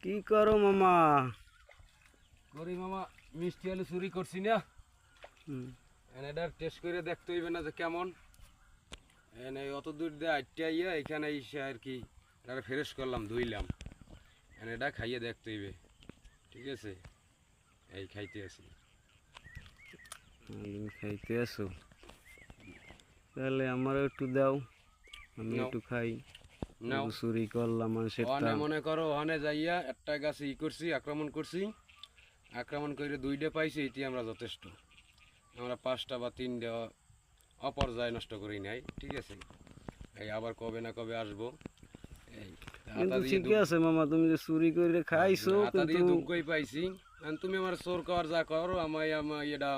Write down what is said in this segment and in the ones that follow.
কি করো মামা? করি মামা, মিষ্টি আলু চুরি করছি না। এটা টেস্ট করে দেখতে হইবে না যে কেমন। এনে অত দূর দিয়ে আটটা আইয়া এখানে এসে আর কি এটা ফ্রেশ করলাম, ধুইলাম। এটা খাইয়ে দেখতে হইবে, ঠিক আছে? এই খাইতে আছি। তুমি খাইতে আসো, তাহলে আমারও একটু দাও, আমি নাও। একটু খাই। নাও। চুরি করলাম মানুষের ওখানে মনে করো, ওখানে যাইয়া একটা গাছে করছি, আক্রমণ করছি। আক্রমণ করে দুইটা পাইছি, এটি আমরা যথেষ্ট। আমরা 5টা বা 3টা অপর্যায় নষ্ট করি নাই, ঠিক আছে? এই আবার কবে না কবে আসবো। এই কিন্তু ঠিক আছে মামা, তুমি যে চুরি করে খাইছো, হাতা দিয়ে কিন্তু দুঃখই পাইছি। তুমি আমার চোর কর যা করো, এটা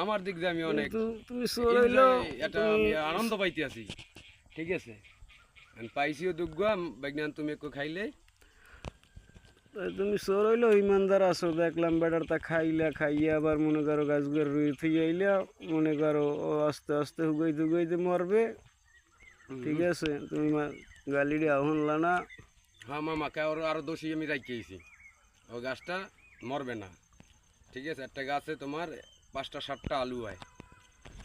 আমার দিক দিয়ে আমি অনেক তুমি চোর হইলো, এটা আমি আনন্দ পাইতে আছি, ঠিক আছে? পাইছিও দুঃখ, বিজ্ঞান তুমি একটু খাইলে। তুমি চোর হইলো ইমানদার আছো, দেখলাম বেটার তা খাইয়া আবার মনে করো গাছগুলো রুই থুই আইলা, মনে করো ও আস্তে আস্তে হুগাইতে মরবে, ঠিক আছে? তুমি গালিডি আহনলা না। হ্যাঁ মামা, আরো দোষী আমি রাখিয়েছি। ও গাছটা মরবে না, ঠিক আছে? একটা গাছে তোমার 5টা 7টা আলু হয়,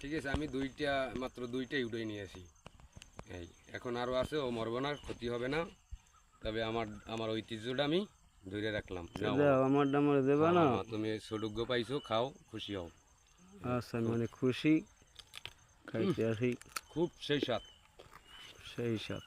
ঠিক আছে? আমি মাত্র দুইটাই উঠে নিয়েছি। এই এখন আরও আছে, ও মরবে না, ক্ষতি হবে না। তবে আমার ঐতিহ্যটা আমি ধরে রাখলাম। আমার ডামারে দেবা না? তুমি সৌভাগ্য পাইছো, খাও, খুশি হও। আচ্ছা, মানে খুশি, খাইতে আসি। খুব সেই স্বাদ। সেই সাথ।